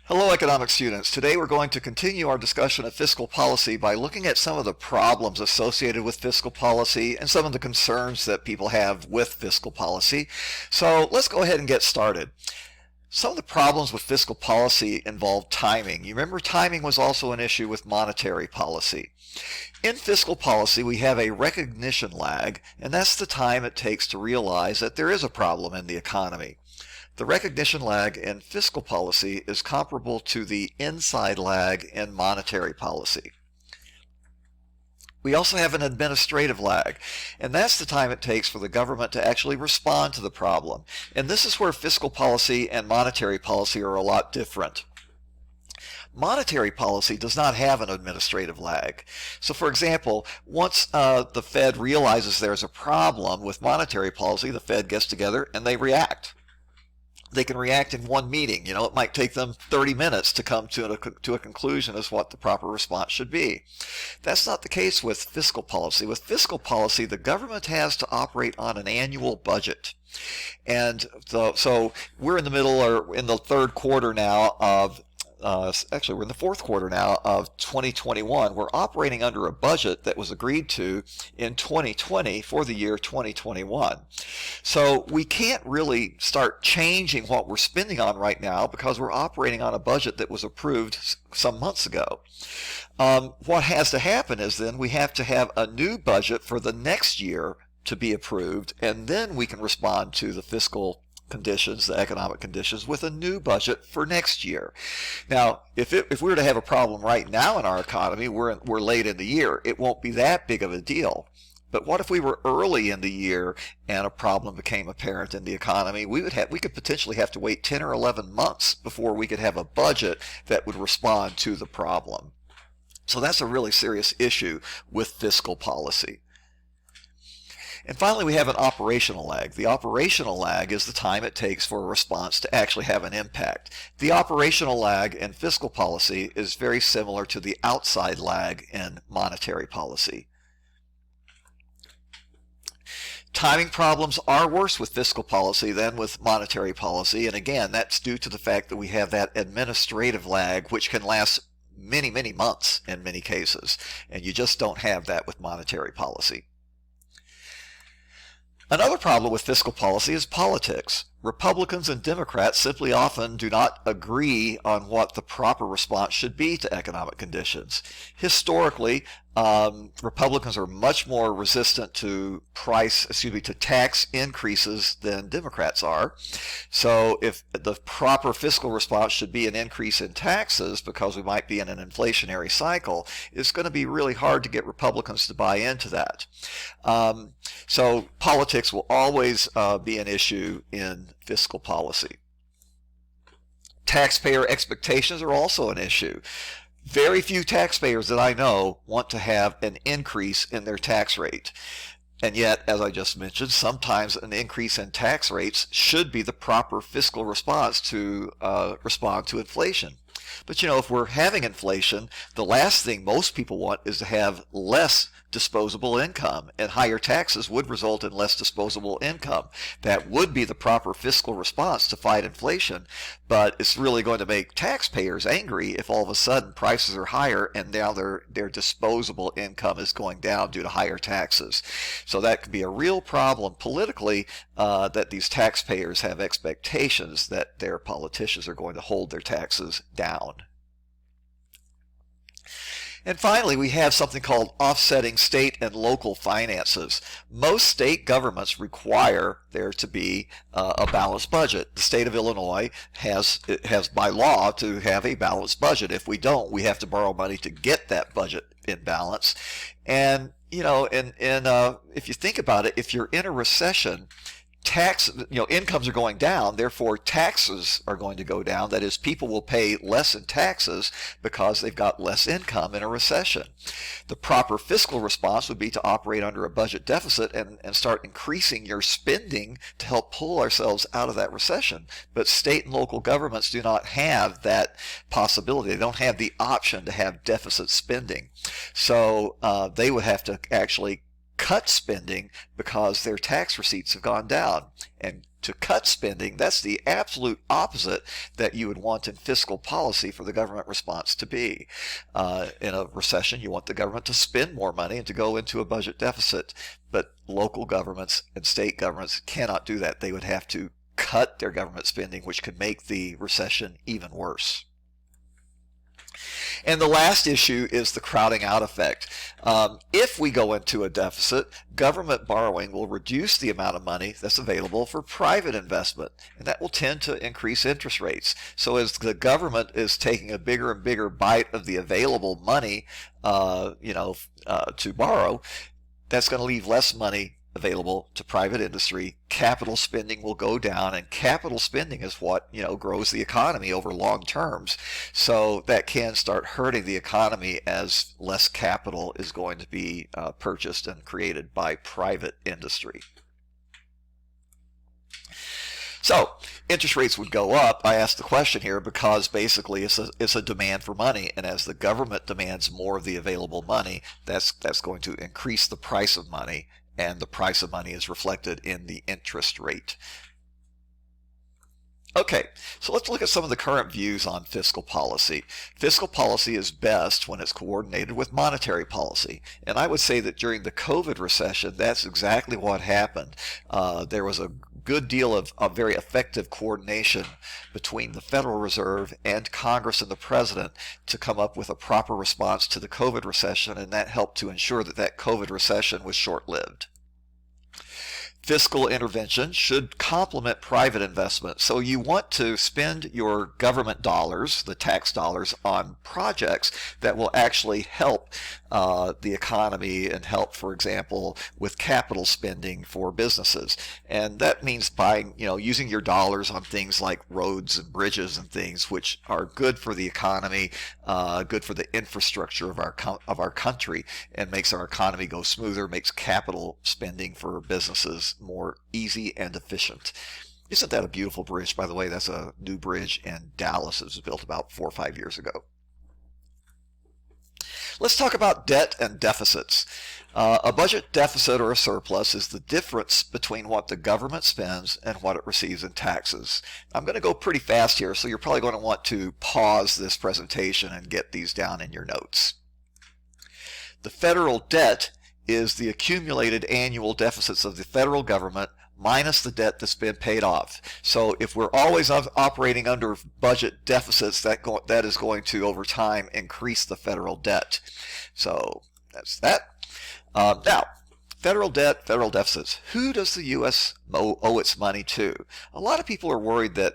Hello, economic students. Today we're going to continue our discussion of fiscal policy by looking at some of the problems associated with fiscal policy and some of the concerns that people have with fiscal policy. So let's go ahead and get started. Some of the problems with fiscal policy involve timing. You remember timing was also an issue with monetary policy. In fiscal policy, we have a recognition lag, and that's the time it takes to realize that there is a problem in the economy. The recognition lag in fiscal policy is comparable to the inside lag in monetary policy. We also have an administrative lag, and that's the time it takes for the government to actually respond to the problem. And this is where fiscal policy and monetary policy are a lot different. Monetary policy does not have an administrative lag. So for example, once the Fed realizes there's a problem with monetary policy, the Fed gets together and they react. They can react in one meeting. It might take them 30 minutes to come to a conclusion as what the proper response should be. That's not the case with fiscal policy. With fiscal policy, the government has to operate on an annual budget. And so we're in the middle or in the third quarter now of actually, we're in the fourth quarter now of 2021. We're operating under a budget that was agreed to in 2020 for the year 2021. So we can't really start changing what we're spending on right now because we're operating on a budget that was approved some months ago. What has to happen is then we have to have a new budget for the next year to be approved, and then we can respond to the fiscal conditions, the economic conditions, with a new budget for next year. Now, if we were to have a problem right now in our economy, we're late in the year, it won't be that big of a deal. But what if we were early in the year and a problem became apparent in the economy? We could potentially have to wait 10 or 11 months before we could have a budget that would respond to the problem. So that's a really serious issue with fiscal policy. And finally, we have an operational lag. The operational lag is the time it takes for a response to actually have an impact. The operational lag in fiscal policy is very similar to the outside lag in monetary policy. Timing problems are worse with fiscal policy than with monetary policy, and again, that's due to the fact that we have that administrative lag, which can last many, many months in many cases, and you just don't have that with monetary policy. Another problem with fiscal policy is politics. Republicans and Democrats simply often do not agree on what the proper response should be to economic conditions. Historically, Republicans are much more resistant to tax increases than Democrats are. So if the proper fiscal response should be an increase in taxes because we might be in an inflationary cycle, it's going to be really hard to get Republicans to buy into that. So politics will always be an issue in fiscal policy. Taxpayer expectations are also an issue. Very few taxpayers that I know want to have an increase in their tax rate. And yet, as I just mentioned, sometimes an increase in tax rates should be the proper fiscal response to respond to inflation. But if we're having inflation, the last thing most people want is to have less disposable income, and higher taxes would result in less disposable income. That would be the proper fiscal response to fight inflation, but it's really going to make taxpayers angry if all of a sudden prices are higher and now their disposable income is going down due to higher taxes. So that could be a real problem politically, that these taxpayers have expectations that their politicians are going to hold their taxes down. And finally, we have something called offsetting state and local finances. Most state governments require there to be a balanced budget. The state of Illinois has by law to have a balanced budget. If we don't, we have to borrow money to get that budget in balance. And if you think about it, if you're in a recession, incomes are going down, therefore taxes are going to go down. That is, people will pay less in taxes because they've got less income in a recession. The proper fiscal response would be to operate under a budget deficit and start increasing your spending to help pull ourselves out of that recession. But state and local governments do not have that possibility. They don't have the option to have deficit spending. So they would have to actually cut spending because their tax receipts have gone down. And to cut spending, that's the absolute opposite that you would want in fiscal policy for the government response to be. In a recession, you want the government to spend more money and to go into a budget deficit. But local governments and state governments cannot do that. They would have to cut their government spending, which could make the recession even worse. And the last issue is the crowding out effect. If we go into a deficit, government borrowing will reduce the amount of money that's available for private investment, and that will tend to increase interest rates. So as the government is taking a bigger and bigger bite of the available money, to borrow, that's going to leave less money available to private industry. Capital spending will go down, and capital spending is what grows the economy over long terms. So that can start hurting the economy as less capital is going to be purchased and created by private industry. So interest rates would go up. I asked the question here because basically it's a demand for money, and as the government demands more of the available money, that's going to increase the price of money, and the price of money is reflected in the interest rate. Okay, so let's look at some of the current views on fiscal policy. Fiscal policy is best when it's coordinated with monetary policy. And I would say that during the COVID recession, that's exactly what happened. There was a good deal of very effective coordination between the Federal Reserve and Congress and the President to come up with a proper response to the COVID recession, and that helped to ensure that that COVID recession was short-lived. Fiscal intervention should complement private investment. So you want to spend your government dollars, the tax dollars, on projects that will actually help the economy and help, for example, with capital spending for businesses. And that means buying, using your dollars on things like roads and bridges and things which are good for the economy, good for the infrastructure of our country, and makes our economy go smoother, makes capital spending for businesses more easy and efficient. Isn't that a beautiful bridge, by the way? That's a new bridge in Dallas. It was built about 4 or 5 years ago. Let's talk about debt and deficits. A budget deficit or a surplus is the difference between what the government spends and what it receives in taxes. I'm going to go pretty fast here, so you're probably going to want to pause this presentation and get these down in your notes. The federal debt is the accumulated annual deficits of the federal government minus the debt that's been paid off. So if we're always operating under budget deficits, that is going to, over time, increase the federal debt. So that's that. Now, federal debt, federal deficits. Who does the U.S. owe its money to? A lot of people are worried that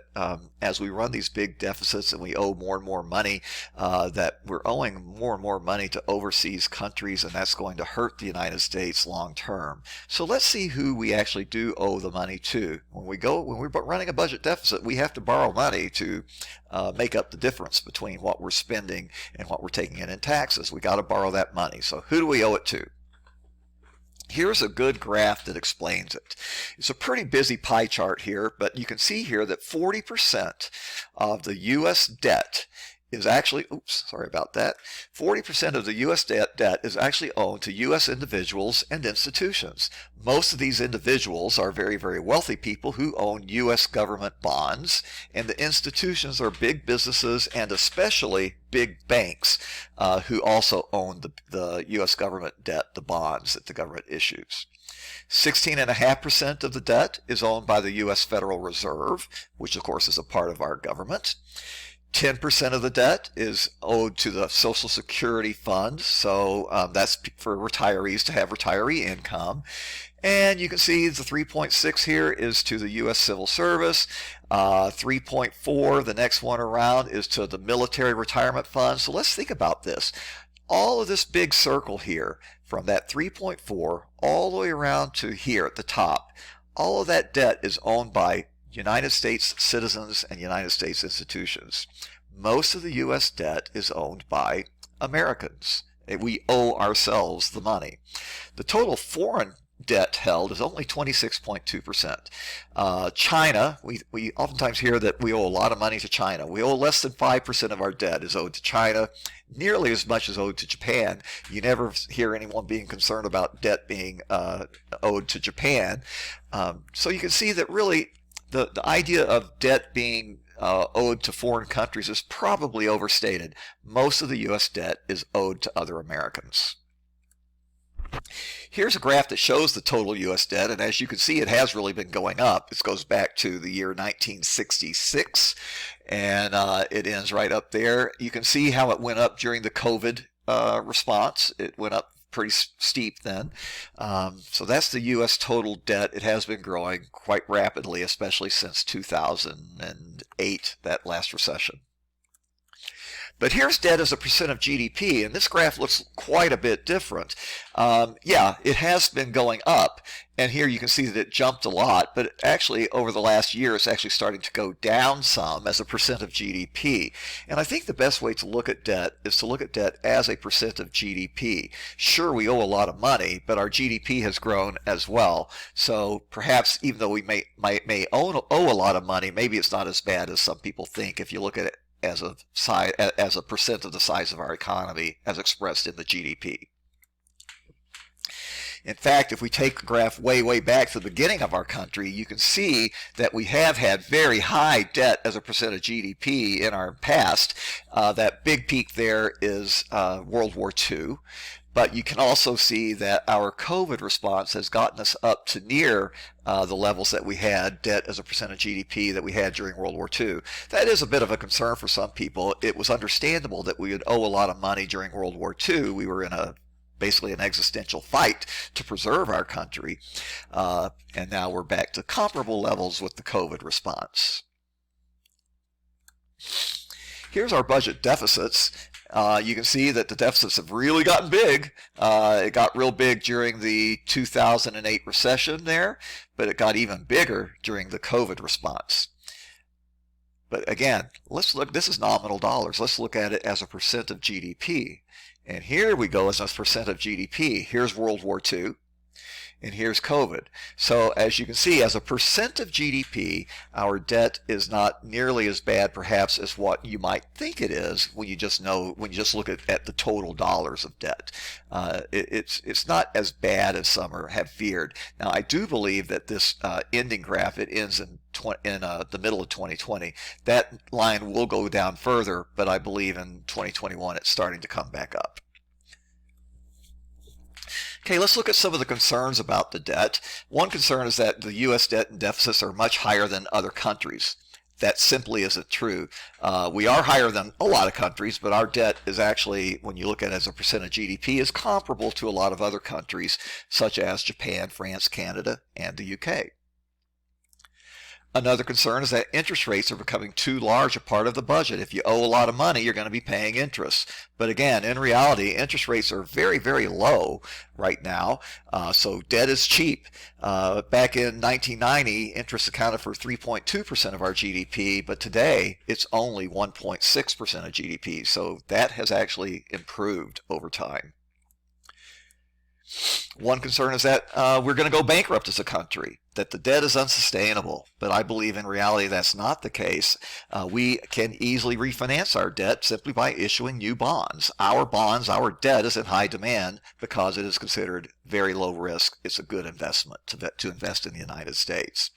as we run these big deficits and we owe more and more money, that we're owing more and more money to overseas countries, and that's going to hurt the United States long term. So let's see who we actually do owe the money to. When we're running a budget deficit, we have to borrow money to make up the difference between what we're spending and what we're taking in taxes. We got to borrow that money. So who do we owe it to? Here's a good graph that explains it. It's a pretty busy pie chart here, but you can see here that 40% of the U.S. debt is actually, 40% of the U.S. debt is actually owed to U.S. individuals and institutions. Most of these individuals are very, very wealthy people who own U.S. government bonds, and the institutions are big businesses and especially big banks who also own the U.S. government debt, the bonds that the government issues. 16.5% of the debt is owned by the U.S. Federal Reserve, which of course is a part of our government. 10% of the debt is owed to the Social Security Fund, so that's for retirees to have retiree income. And you can see the 3.6 here is to the U.S. Civil Service. 3.4, the next one around, is to the Military Retirement Fund. So let's think about this. All of this big circle here, from that 3.4 all the way around to here at the top, all of that debt is owned by United States citizens and United States institutions. Most of the U.S. debt is owned by Americans. We owe ourselves the money. The total foreign debt held is only 26.2%. China, we oftentimes hear that we owe a lot of money to China. We owe less than 5% of our debt is owed to China, nearly as much as owed to Japan. You never hear anyone being concerned about debt being owed to Japan. So you can see that really the idea of debt being owed to foreign countries is probably overstated. Most of the U.S. debt is owed to other Americans. Here's a graph that shows the total U.S. debt, and as you can see, it has really been going up. This goes back to the year 1966, and it ends right up there. You can see how it went up during the COVID response. It went up pretty steep then. So that's the U.S. total debt. It has been growing quite rapidly, especially since 2008, that last recession. But here's debt as a percent of GDP, and this graph looks quite a bit different. Yeah, it has been going up, and here you can see that it jumped a lot, but actually over the last year it's actually starting to go down some as a percent of GDP. And I think the best way to look at debt is to look at debt as a percent of GDP. Sure, we owe a lot of money, but our GDP has grown as well. So perhaps even though we may owe a lot of money, maybe it's not as bad as some people think if you look at it as a percent of the size of our economy as expressed in the GDP. In fact, if we take the graph way back to the beginning of our country, you can see that we have had very high debt as a percent of GDP in our past. That big peak there is World War II. But you can also see that our COVID response has gotten us up to near the levels that we had, debt as a percent of GDP, that we had during World War II. That is a bit of a concern for some people. It was understandable that we would owe a lot of money during World War II. We were in basically an existential fight to preserve our country. And now we're back to comparable levels with the COVID response. Here's our budget deficits. You can see that the deficits have really gotten big. It got real big during the 2008 recession there, but it got even bigger during the COVID response. But again, let's look, this is nominal dollars. Let's look at it as a percent of GDP. And here we go as a percent of GDP. Here's World War II. And here's COVID. So as you can see, as a percent of GDP, our debt is not nearly as bad perhaps as what you might think it is when you just look at the total dollars of debt. It's not as bad as some have feared. Now I do believe that this ending graph, it ends in the middle of 2020. That line will go down further, but I believe in 2021 it's starting to come back up. Okay, let's look at some of the concerns about the debt. One concern is that the U.S. debt and deficits are much higher than other countries. That simply isn't true. We are higher than a lot of countries, but our debt is actually, when you look at it as a percent of GDP, is comparable to a lot of other countries, such as Japan, France, Canada, and the UK. Another concern is that interest rates are becoming too large a part of the budget. If you owe a lot of money, you're going to be paying interest. But again, in reality, interest rates are very low right now. So debt is cheap. Back in 1990, interest accounted for 3.2% of our GDP, but today it's only 1.6% of GDP. So that has actually improved over time. One concern is that we're going to go bankrupt as a country, that the debt is unsustainable. But I believe in reality that's not the case. We can easily refinance our debt simply by issuing new bonds. Our debt is in high demand because it is considered very low risk. It's a good investment to invest in the United States.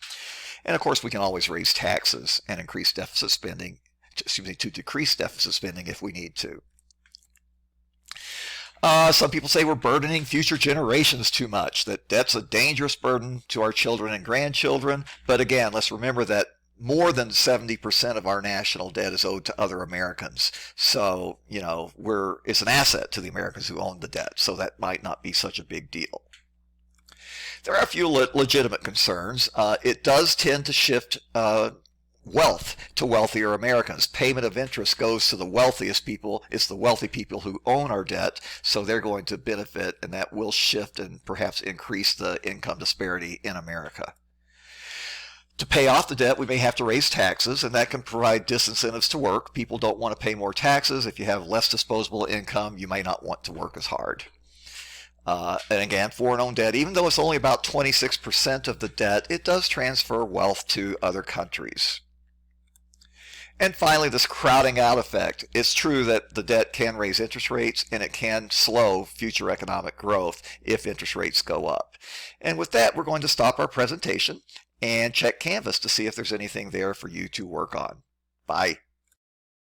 And of course, we can always raise taxes and increase deficit spending, to decrease deficit spending if we need to. Some people say we're burdening future generations too much, that debt's a dangerous burden to our children and grandchildren. But again, let's remember that more than 70% of our national debt is owed to other Americans. So, it's an asset to the Americans who own the debt. So that might not be such a big deal. There are a few legitimate concerns. It does tend to shift wealth to wealthier Americans. Payment of interest goes to the wealthiest people. It's the wealthy people who own our debt, so they're going to benefit, and that will shift and perhaps increase the income disparity in America. To pay off the debt, we may have to raise taxes, and that can provide disincentives to work. People don't want to pay more taxes. If you have less disposable income, you may not want to work as hard. And again, foreign-owned debt, even though it's only about 26% of the debt, it does transfer wealth to other countries. And finally, this crowding out effect. It's true that the debt can raise interest rates and it can slow future economic growth if interest rates go up. And with that, we're going to stop our presentation and check Canvas to see if there's anything there for you to work on. Bye.